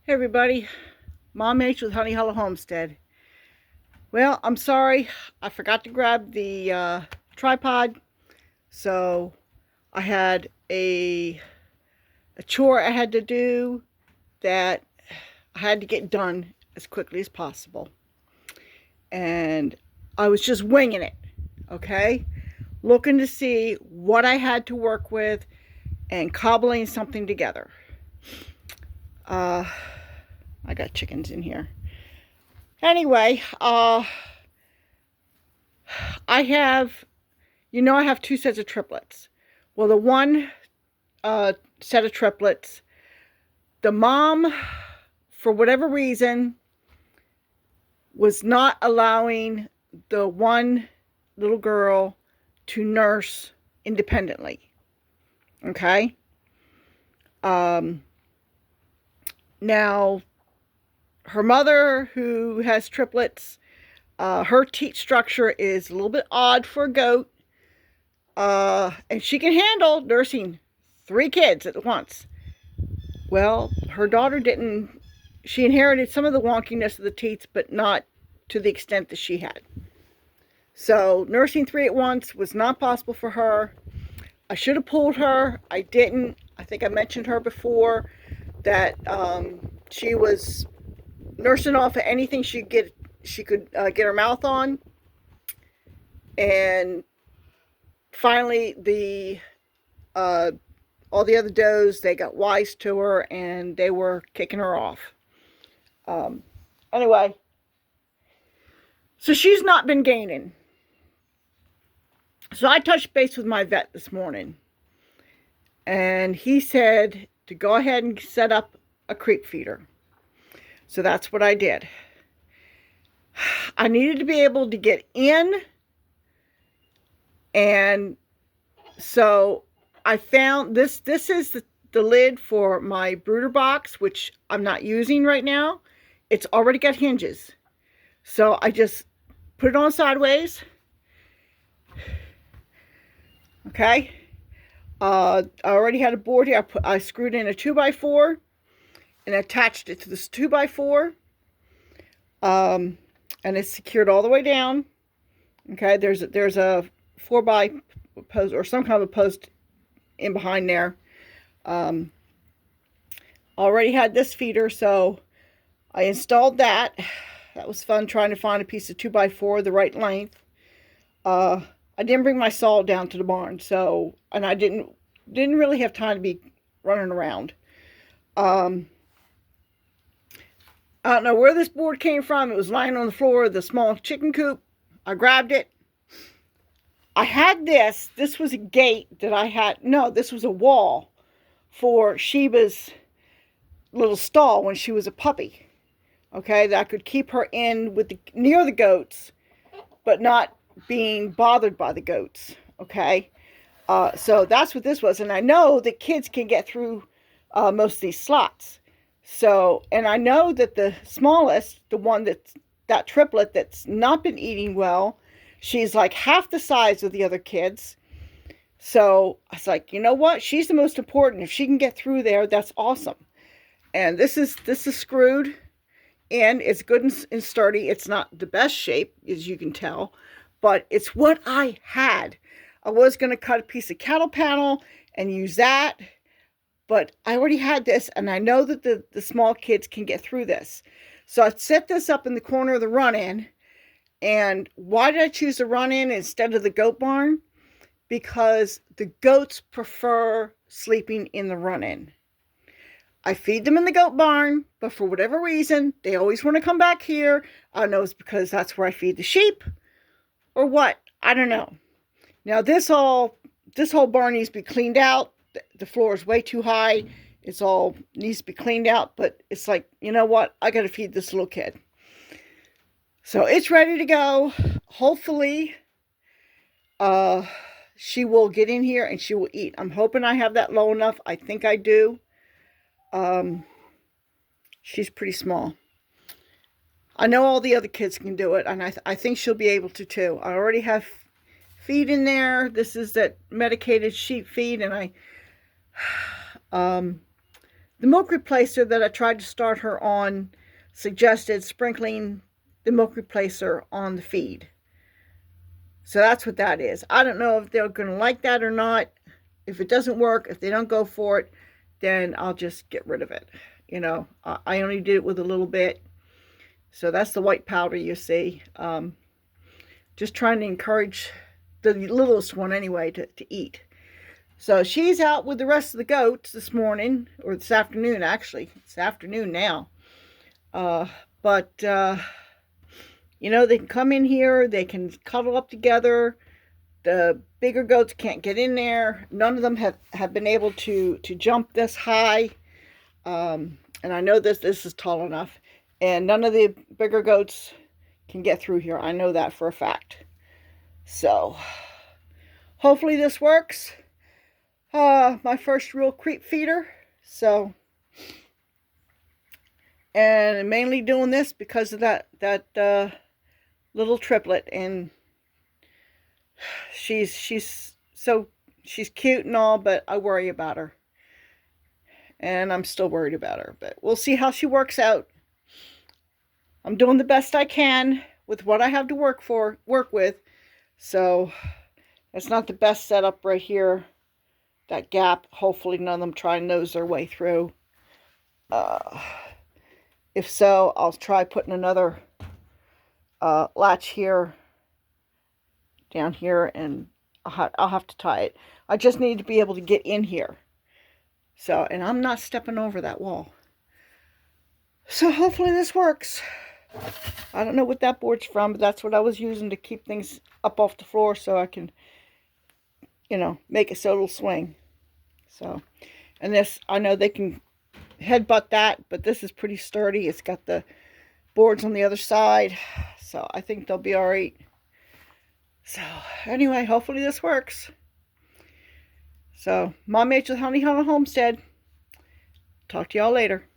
Hey everybody, Mom H with Honey Hollow Homestead. Well, I'm sorry, I forgot to grab the tripod, so I had a chore I had to do that I had to get done as quickly as possible. And I was just winging it, okay? Looking to see what I had to work with and cobbling something together. I got chickens in here. Anyway, I have, I have two sets of triplets. Well, the one set of triplets, the mom, for whatever reason, was not allowing the one little girl to nurse independently. Okay? Now, her mother, who has triplets, her teat structure is a little bit odd for a goat. And she can handle nursing 3 kids at once. Well, her daughter didn't. She inherited some of the wonkiness of the teats, but not to the extent that she had. So nursing 3 at once was not possible for her. I should have pulled her. I didn't. I think I mentioned her before that she was nursing off of anything she could get her mouth on, and finally all the other does, they got wise to her and they were kicking her off. Anyway, so she's not been gaining. So I touched base with my vet this morning, and he said to go ahead and set up a creep feeder. So that's what I did. I needed to be able to get in, and so I found this is the lid for my brooder box, which I'm not using right now. It's already got hinges. So I just put it on sideways. Okay. I already had a board here. I screwed in a 2x4 and attached it to this 2x4. And it's secured all the way down. Okay. There's a 4x post or some kind of a post in behind there. Already had this feeder, so I installed that. That was fun trying to find a piece of 2x4 the right length. I didn't bring my saw down to the barn, so, and I didn't really have time to be running around. I don't know where this board came from. It was lying on the floor of the small chicken coop. I grabbed it. I had this. This was a gate that I had. No, this was a wall for Sheba's little stall when she was a puppy. Okay, that I could keep her in with near the goats, but not being bothered by the goats. Okay, so that's what this was, and I know that kids can get through most of these slots. So, and I know that the smallest, the one that triplet that's not been eating well, she's like half the size of the other kids. So I was like, you know what? She's the most important. If she can get through there, that's awesome. And this is screwed in. It's good and sturdy. It's not the best shape, as you can tell, but it's what I had. I was going to cut a piece of cattle panel and use that, but I already had this, and I know that the small kids can get through this. So I set this up in the corner of the run-in. And why did I choose the run-in instead of the goat barn? Because the goats prefer sleeping in the run-in. I feed them in the goat barn, but for whatever reason, they always want to come back here. I don't know if it's because that's where I feed the sheep or what. I don't know. Now this whole barn needs to be cleaned out. The floor is way too high. It's all needs to be cleaned out, but it's like, you know what? I got to feed this little kid. So it's ready to go. Hopefully, she will get in here and she will eat. I'm hoping I have that low enough. I think I do. She's pretty small. I know all the other kids can do it, and I think she'll be able to too. I already have feed in there. This is that medicated sheep feed, and The milk replacer that I tried to start her on suggested sprinkling the milk replacer on the feed. So that's what that is. I don't know if they're going to like that or not. If it doesn't work, if they don't go for it, then I'll just get rid of it. You know, I only did it with a little bit. So that's the white powder you see. Just trying to encourage the littlest one anyway to eat. So she's out with the rest of the goats this morning, or this afternoon actually. It's afternoon now. But you know, they can come in here, they can cuddle up together. The bigger goats can't get in there. None of them have been able to jump this high. And I know this is tall enough. And none of the bigger goats can get through here. I know that for a fact. So, hopefully this works. My first real creep feeder. So, and I'm mainly doing this because of that little triplet, and she's cute and all, but I worry about her, and I'm still worried about her. But we'll see how she works out. I'm doing the best I can with what I have to work with. So it's not the best setup right here. That gap. Hopefully none of them try and nose their way through. If so, I'll try putting another latch here, down here, and I'll have to tie it. I just need to be able to get in here. So, and I'm not stepping over that wall. So hopefully this works. I don't know what that board's from, but that's what I was using to keep things up off the floor so I can, you know, make it so it'll swing. So, and this, I know they can headbutt that, but this is pretty sturdy. It's got the boards on the other side, so I think they'll be all right. So anyway, hopefully this works. So Mom H with Honey Huddle Homestead. Talk to y'all later.